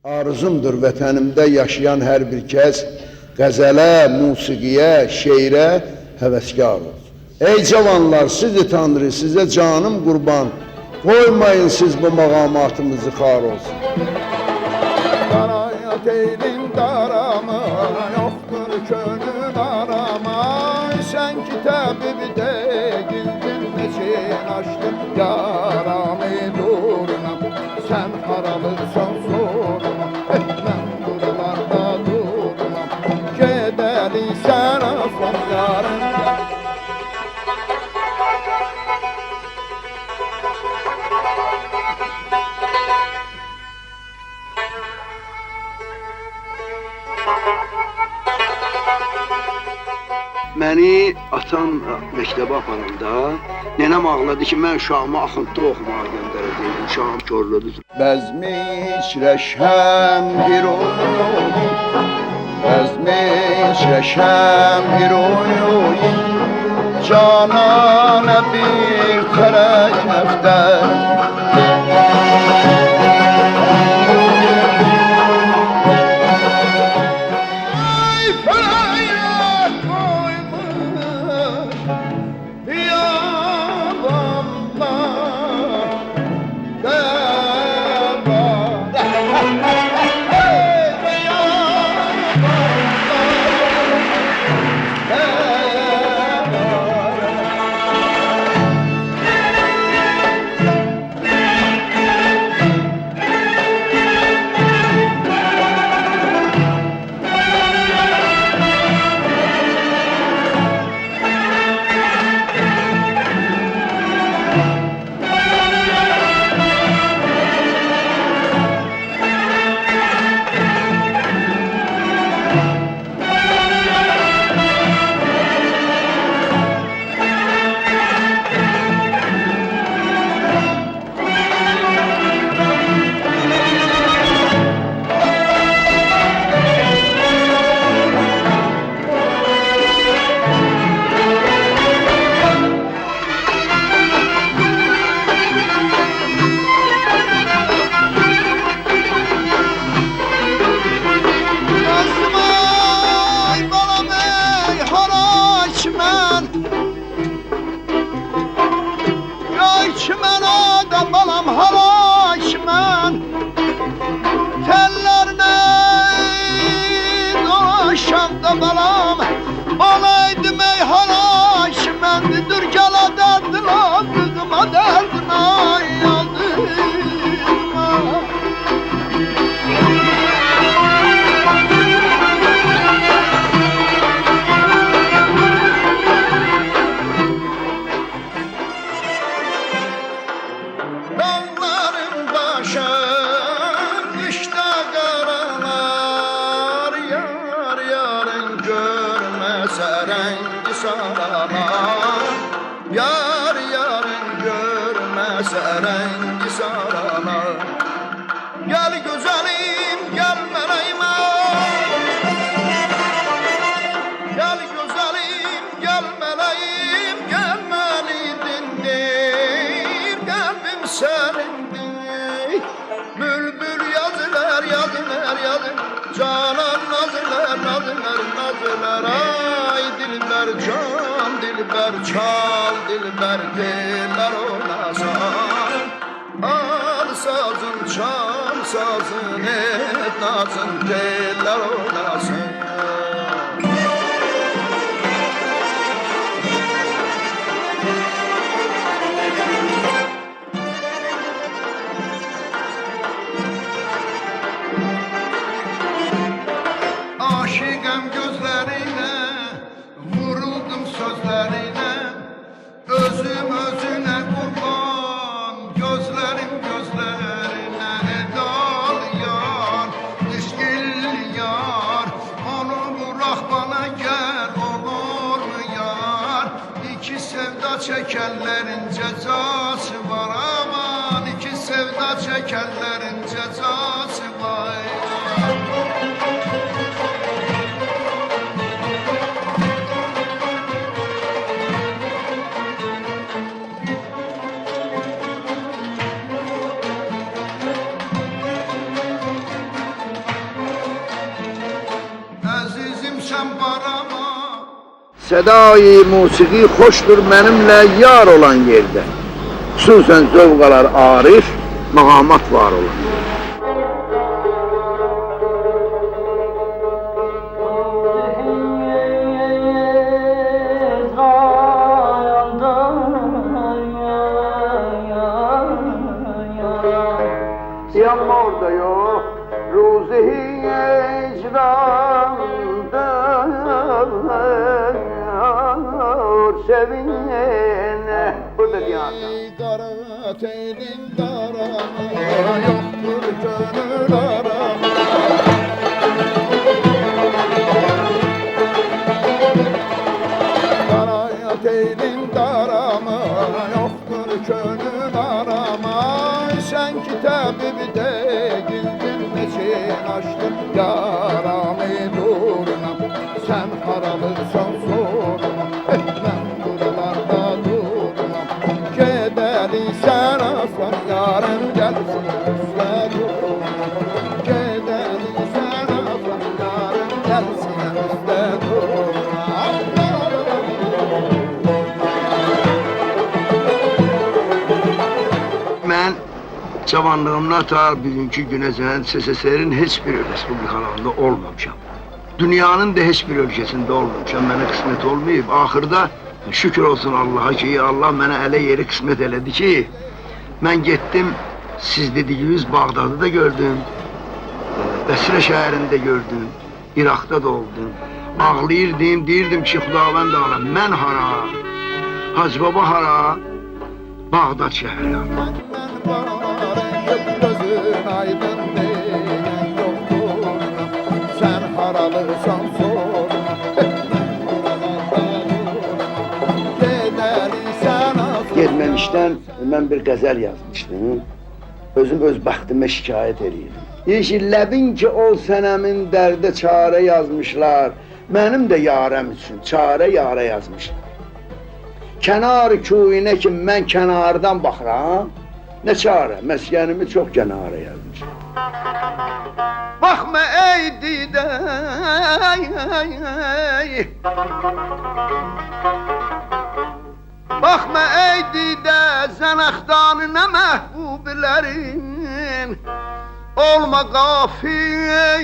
Arzumdur vətənimdə yaşayan hər bir kəs qəzələ, musiqiyə, şeirə həvəskar olsun. Ey cavanlar, sizi Tanrı, sizə canım qurban, qoymayın siz bu məqamatımızı xar olsun. Qarayat eylin darama, yoxdur könül arama, sən ki təbib deyildin, neçin açdın yaramı durma, sən aralıqsan sorma, mən buralarda durma, gedəli sən aslan yarında. Məni atam məktəbə aparanda nənəm ağladı ki, mən uşağımı axıntı oxumağa göndərəcəyim. Uşağım körlüdür. Bəzmi içrəşəm bir oyun, bəzmi içrəşəm bir oyun, canana bir tərək məftər. Yar yarın görməsə rəngi saralar. Gəl gözəlim, gəl mələyimə, gəl gözəlim, gəl mələyim, gəl məni dindir, qəlbim sənindir. Bülbül yazılar, yazılar, yazılar, canan nazılar, nazılar, nazılar. Ay dilber can, dilber çal, dilber diller onasan. Al sazın, çal sazın, et nazın, diller onasan. Aşıqəm gözlərinə, vuruldum sözlərinə, özüm özünə qurban, gözlərim gözlərinə. Edal yar, dişgil yar, onu bırak bana gel, olur mu yar? İki sevda çəkənlərin cəzası var, aman, iki sevda çəkənlərin cəzası var. sen barama. Sədai musiqi xoşdur mənimlə yar olan yerdə. Xüsusən zövqalar arif, maqamat var olan. Yanma orada yok, ruzi hicrandır, sevinene. Burada diyardan. Karat elin darama, yoktur gönül arama. Karat elin darama, yoktur gönül arama. Sen kitabı değildin, neçin açtın yaramı durma. Sen haralısan sorma, ben buralarda durmam. Gidersen aslan yarın gelsin üstüne durma. Gidersen aslan yarın gelsin üstüne durma. Mən cavanlığımdan ta bugünkü günəcən SSR-in heç bir respublikalarında olmamışam. Dünyanın da heç bir ölkəsində olmamışam, mənə qismət olmayıb. Axırda şükür olsun Allaha ki, Allah mənə ələ yeri qismət elədi ki, mən getdim, siz dediyiniz Bağdadı da gördüm, Bəsrə şəhərində gördüm, İraqda da oldum. Ağlayırdım, deyirdim ki, Xudavənd aləm, mən hara, Hacı Baba hara, Bağdad şəhəri. Gözün aydın deyən yoktur. Sen haralısan sorma. Getməmişdən mən bir qəzəl yazmışdım. Özüm öz bəxtimə şikayət edirdim. Yeşilləbin ki, ol sənəmin dərdə çarə yazmışlar. Mənim də yarəm üçün çarə yarə yazmışlar. Kənar kuyunə ki, mən kənardan baxıram, nə çarə, məskənimi çox kənara yazmışam. Baxma ey didə, baxma ey didə, zənəxdanına məhbubilərin, olma qafil,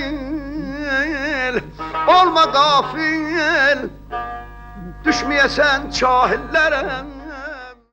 olma qafil, düşməyəsən cahillərəm.